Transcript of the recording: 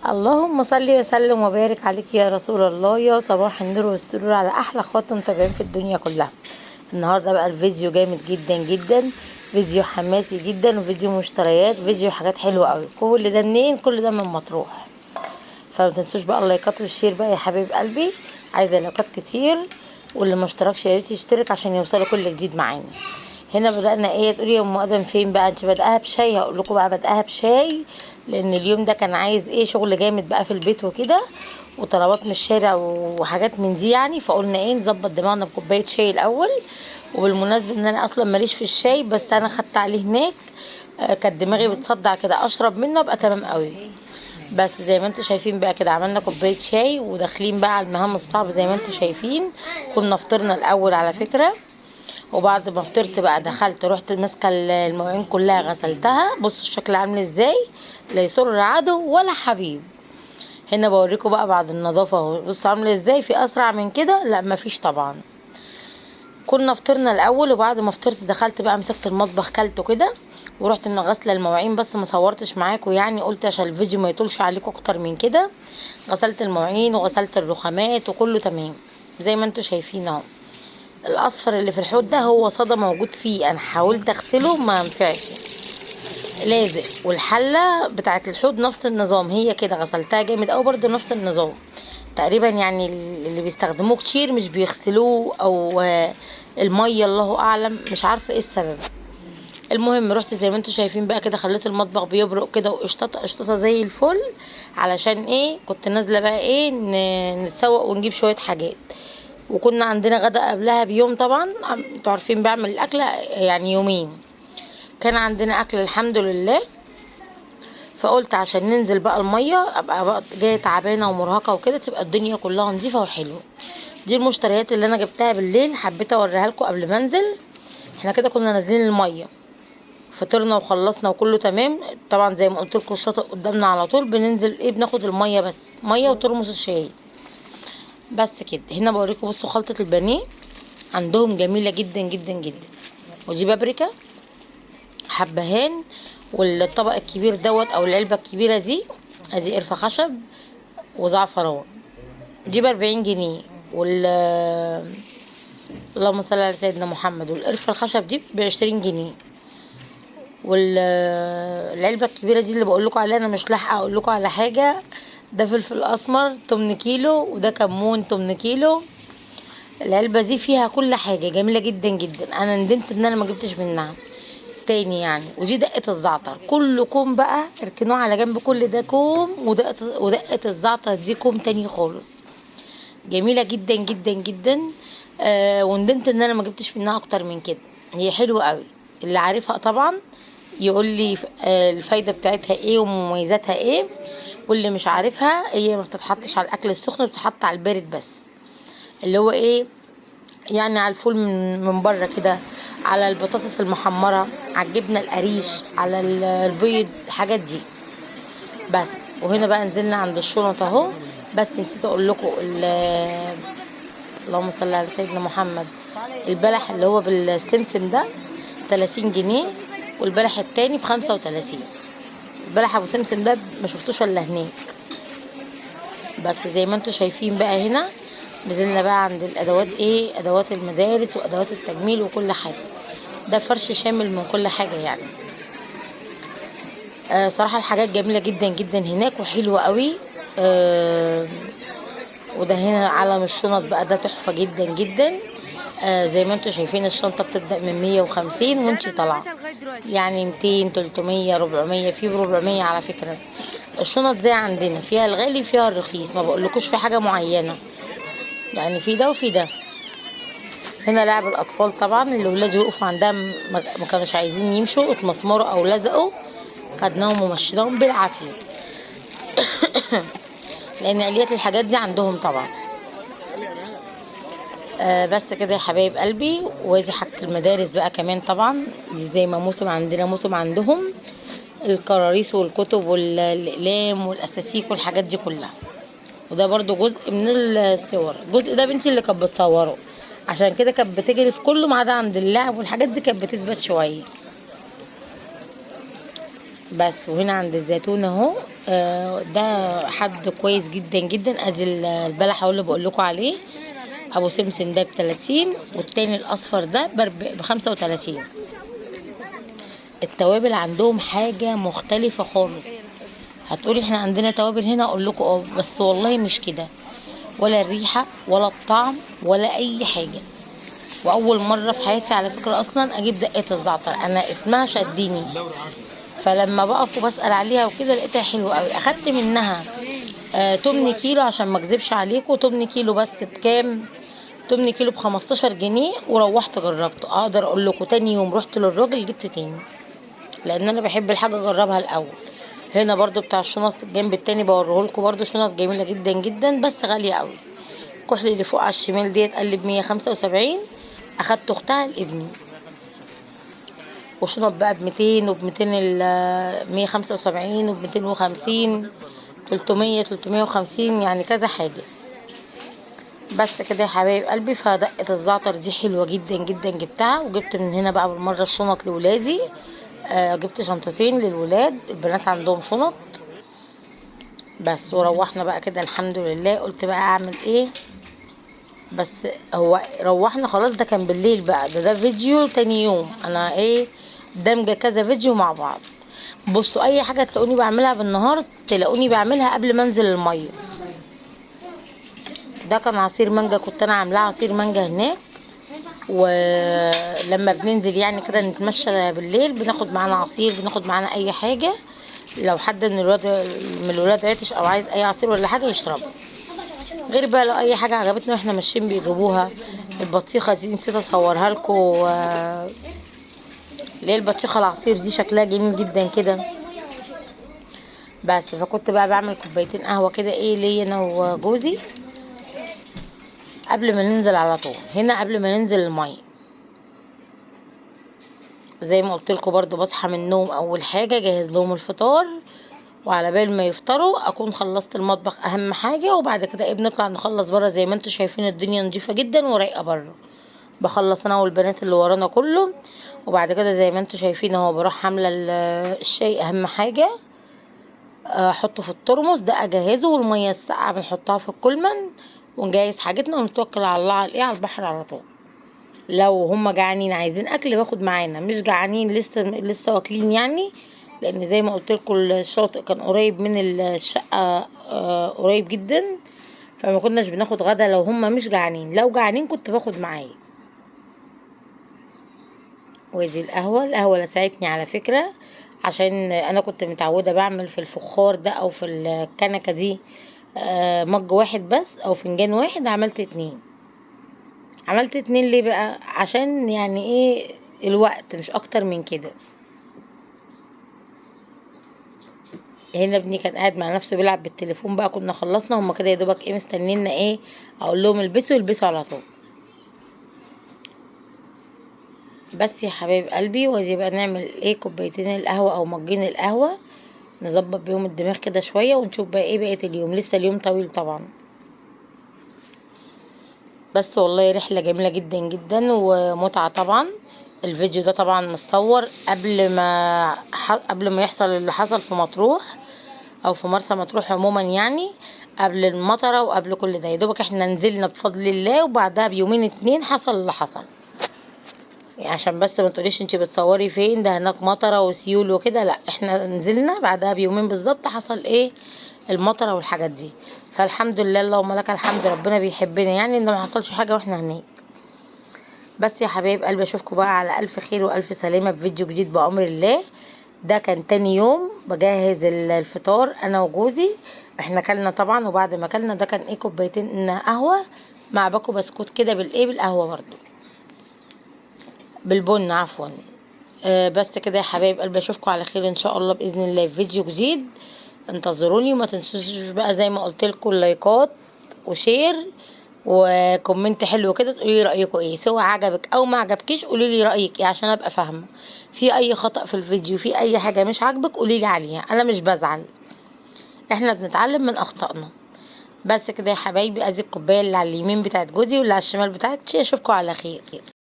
اللهم صل وسلم وبارك عليك يا رسول الله، يا صباح النور والسرور على احلى اخوات متابعين في الدنيا كلها. النهارده بقى الفيديو جامد جدا جدا، فيديو حماسي جدا وفيديو مشتريات، فيديو حاجات حلوه قوي. كل ده منين؟ كل ده من مطروح. فما تنسوش بقى اللايكات والشير بقى يا حبيب قلبي، عايزه لايكات كتير، واللي ما اشتركش يا ريت يشترك عشان يوصله كل جديد معانا. هنا بدأنا ايه؟ تقولي يا ام ادم فين بقى؟ انت بدأها بشاي. هقول لكم بقى بدأها بشاي، لان اليوم ده كان عايز ايه؟ شغل جامد بقى في البيت وكده، وطلبات من الشارع وحاجات من دي يعني. فقلنا ايه؟ نظبط دماغنا بكوبايه شاي الاول. وبالمناسبه ان انا اصلا ماليش في الشاي، بس انا خدت عليه هناك. كانت دماغي بتصدع كده، اشرب منه ابقى تمام قوي. بس زي ما انتوا شايفين بقى كده، عملنا كوبايه شاي وداخلين بقى على المهام الصعبه زي ما انتوا شايفين. كنا فطرنا الاول على فكره، وبعد ما فطرت بقى دخلت رحت ماسكه المواعين كلها غسلتها. بصوا الشكل عامل ازاي، لا يسر عدو ولا حبيب. هنا بوريكم بقى بعد النظافه اهو، بصوا عامله ازاي. في اسرع من كده؟ لا مفيش طبعا. كنا فطرنا الاول، وبعد ما فطرت دخلت بقى مسكت المطبخ كلته كده، ورحت من غسله المواعين. بس ما صورتش معاكم يعني، قلت عشان الفيديو ما يطولش عليكم اكتر من كده. غسلت المواعين وغسلت الرخامات وكله تمام زي ما انتوا شايفين اهو. الاصفر اللي في الحوض ده هو صدى موجود فيه، انا حاولت اغسله ما ينفعش، لازق. والحله بتاعت الحوض نفس النظام، هي كده غسلتها جامد قوي برضه نفس النظام تقريبا يعني. اللي بيستخدموه كتير مش بيغسلوه، او الميه الله اعلم، مش عارفه ايه السبب. المهم رحت زي ما انتوا شايفين بقى كده، خليت المطبخ بيبرق كده وقشطه قشطه زي الفل. علشان ايه؟ كنت نازله بقى ايه، نتسوق ونجيب شويه حاجات. وكنا عندنا غدا قبلها بيوم طبعا، انتوا عارفين بعمل الاكله يعني يومين. كان عندنا اكل الحمد لله. فقلت عشان ننزل بقى الميه، ابقى بقى جايه تعبانه ومرهقه وكده، تبقى الدنيا كلها نظيفه وحلوه. دي المشتريات اللي انا جبتها بالليل، حبيت اوريها لكم قبل ما انزل. احنا كده كنا نازلين الميه، فطرنا وخلصنا وكله تمام. طبعا زي ما قلت لكم الشاطئ قدامنا على طول، بننزل ايه؟ بناخد الميه، بس ميه وترمس الشاي بس كده. هنا بوريكم بصوا خلطه البانيه عندهم جميله جدا جدا جدا. ودي بابريكا، حبهان، والطبق الكبير دوت او العلبه الكبيره دي ادي قرفه خشب وزعفران. دي ب40 جنيه. وال اللهم صل على سيدنا محمد. والقرفه الخشب دي ب20 جنيه. والعلبه الكبيره دي اللي بقول لكم عليها، انا مش لاحقه اقول لكم على حاجه. ده فلفل اسمر 8 كيلو، وده كمون 8 كيلو. العلبه دي فيها كل حاجه جميله جدا جدا، انا ندمت ان انا ما جبتش منها تاني يعني. ودي دقه الزعتر، كله كوم بقى، اركنوه على جنب. كل ده كوم، ودقه الزعتر دي كوم تاني خالص، جميله جدا جدا جدا. وندمت ان انا ما جبتش منها اكتر من كده. هي حلوه قوي، اللي عارفها طبعا يقول لي الفايده بتاعتها ايه ومميزاتها ايه. واللي مش عارفها، هي ما بتتحطش على الاكل السخن، بتتحط على البارد بس. اللي هو ايه يعني؟ على الفول من بره كده، على البطاطس المحمره، على الجبنه القريش، على البيض، الحاجات دي بس. وهنا بقى نزلنا عند الشنط اهو. بس نسيت اقول لكم اللهم صل على سيدنا محمد. البلح اللي هو بالسمسم ده 30 جنيه، والبلح التاني ب35. البلح ابو سمسم ده ما شفتوش الا هناك. بس زي ما انتوا شايفين بقى هنا، نزلنا بقى عند الادوات، ايه؟ ادوات المدارس وادوات التجميل وكل حاجه. ده فرش شامل من كل حاجه يعني. صراحه الحاجات جميله جدا جدا هناك وحلوه قوي. وده هنا علم الشنط بقى، ده تحفه جدا جدا. زي ما انتوا شايفين الشنطه بتبدا من 150 وانتي طالعه يعني 200 300 400، في ب400 على فكره. الشنط زي عندنا، فيها الغالي فيها الرخيص، ما بقولكوش في حاجه معينه يعني، في ده وفي ده. هنا لعب الاطفال طبعا، اللي ولادي وقفوا عندها ما كانوش عايزين يمشوا، اتمسمروا او لزقوا، خدناهم ومشيناهم بالعافيه. لان عليات الحاجات دي عندهم طبعا. بس كده يا حبايب قلبي. ودي حاجه المدارس بقى كمان طبعا، دي زي ما موسم عندنا موسم عندهم، الكراريس والكتب والاقلام والاساسيك والحاجات دي كلها. وده برضو جزء من الصور. الجزء ده بنتي اللي كانت بتصوره، عشان كده كانت بتجري في كله ما عدا عند اللعب والحاجات دي كانت بتثبت شويه. بس. وهنا عند الزيتون اهو، ده حد كويس جدا جدا. ادي البلح اهو اللي بقول لكم عليه، ابو سمسم ده ب30، والتاني الاصفر ده ب35. التوابل عندهم حاجه مختلفه خالص. هتقولي احنا عندنا توابل هنا، اقول لكم اه، بس والله مش كده، ولا الريحه ولا الطعم ولا اي حاجه. واول مره في حياتي على فكره اصلا اجيب دقه الزعتر، انا اسمها شدني، فلما بقف وبسال عليها وكده لقيتها حلوه قوي. اخدت منها 8 كيلو، عشان ما اكذبش عليكم 8 كيلو بس بكام؟ 8 كيلو ب15 جنيه. وروحت جربته، اقدر اقول لكم تاني يوم رحت للراجل جبت تاني، لان انا بحب الحاجه اجربها الاول. هنا برضو بتاع الشنط الجنب التاني بوريهولكم، برضو شنط جميله جدا جدا بس غاليه قوي. الكحل اللي فوق على الشمال ديت قال لي ب175، اخدت اختها لابني. وشنط بقى ب200 وب200، 175 وب250، 300، 350، يعني كذا حاجه. بس كده يا حبايب قلبي. فدقة الزعتر دي حلوة جدا جدا، جبتها. وجبت من هنا بقى بالمرة الشنط لولادي، جبت شنطتين للولاد، البنات عندهم شنط. بس وروحنا بقى كده الحمد لله. قلت بقى اعمل ايه، بس هو روحنا خلاص. ده كان بالليل بقى، ده فيديو تاني يوم. انا ايه، دمجة كذا فيديو مع بعض. بصوا، اي حاجة تلاقوني بعملها بالنهار تلاقوني بعملها قبل ما انزل المية. ده كان عصير مانجا، كنت انا عاملاه عصير مانجا هناك. ولما بننزل يعني كده نتمشى بالليل بناخد معانا عصير، بناخد معانا اي حاجه. لو حد من الولاد عطش او عايز اي عصير ولا حاجه يشربه. غير بقى لو اي حاجه عجبتنا واحنا ماشيين بيجيبوها. البطيخه دي نسيت اصورها لكم، اللي هي البطيخه العصير دي شكلها جميل جدا كده. بس فكنت بقى بعمل كوبايتين قهوه كده، ايه ليا انا وجوزي، قبل ما ننزل على طول. هنا قبل ما ننزل الميه، زي ما قلت لكم برضو بصحى من النوم اول حاجه جهز لهم الفطار، وعلى بال ما يفطروا اكون خلصت المطبخ اهم حاجه. وبعد كده ايه بنطلع نخلص بره. زي ما انتم شايفين الدنيا نظيفه جدا ورايقه بره. بخلص انا والبنات اللي ورانا كله. وبعد كده زي ما انتم شايفين اهو بروح عامله الشاي اهم حاجه، احطه في الترمس ده اجهزه، والميه الساقعه بنحطها في الكولمن، ونجهز حاجتنا ونتوكل على الله، على ايه، على البحر على طول. لو هم جعانين عايزين اكل باخد معانا، مش جعانين لسه واكلين يعني. لان زي ما قلت لكم الشاطئ كان قريب من الشقه، قريب جدا، فما كناش بناخد غدا لو هم مش جعانين. لو جعانين كنت باخد معايا. ودي القهوه لساعدتني على فكره، عشان انا كنت متعوده بعمل في الفخار ده او في الكنكه دي مج واحد بس او فنجان واحد. عملت اتنين ليه بقى؟ عشان يعني ايه، الوقت مش اكتر من كده. هنا ابني كان قاعد مع نفسه بيلعب بالتليفون بقى. كنا خلصنا، هما كده يا دوبك ايه مستنينا ايه اقول لهم يلبسوا على طول. بس يا حبايب قلبي، وزي بقى نعمل ايه كوبايتين القهوه او مجين القهوه، نظبط بيهم الدماغ كده شويه، ونشوف بقى ايه بقيه اليوم. لسه اليوم طويل طبعا. بس والله رحله جميله جدا جدا ومتعه طبعا. الفيديو ده طبعا متصور قبل ما يحصل اللي حصل في مطروح، او في مرسى مطروح عموما يعني. قبل المطره وقبل كل ده، يا دوبك احنا نزلنا بفضل الله، وبعدها بيومين 2 حصل اللي حصل. يعني عشان بس ما تقوليش انتي بتصوري فين، ده هناك مطره وسيول وكده. لا، احنا نزلنا بعدها بيومين بالظبط حصل ايه المطره والحاجات دي. فالحمد لله، اللهم لك الحمد، ربنا بيحبنا يعني ان ما حصلش حاجه واحنا هناك. بس يا حبايب قلبي، اشوفكم بقى على الف خير والف سلامه في فيديو جديد بامر الله. ده كان تاني يوم بجهز الفطار انا وجوزي. احنا كلنا طبعا، وبعد ما كلنا ده كان ايه كوبايتين قهوه مع باكو بسكوت كده بالايه بالقهوه برضو، بالبن عفوا. بس كده يا حبايب قلبي، اشوفكم على خير ان شاء الله باذن الله في فيديو جديد. انتظروني، وما تنسوش بقى زي ما قلت لكم اللايكات وشير وكومنت حلو كده، تقولي لي رايكم ايه، سواء عجبك او ما عجبكيش قولي لي رايك ايه عشان ابقى فاهمه. في اي خطأ في الفيديو، في اي حاجه مش عاجبك قولي لي عليها، انا مش بزعل، احنا بنتعلم من اخطائنا. بس كده يا حبايبي، ادي الكوبايه اللي على اليمين بتاعت جوزي واللي على الشمال بتاعتي. اشوفكم على خير.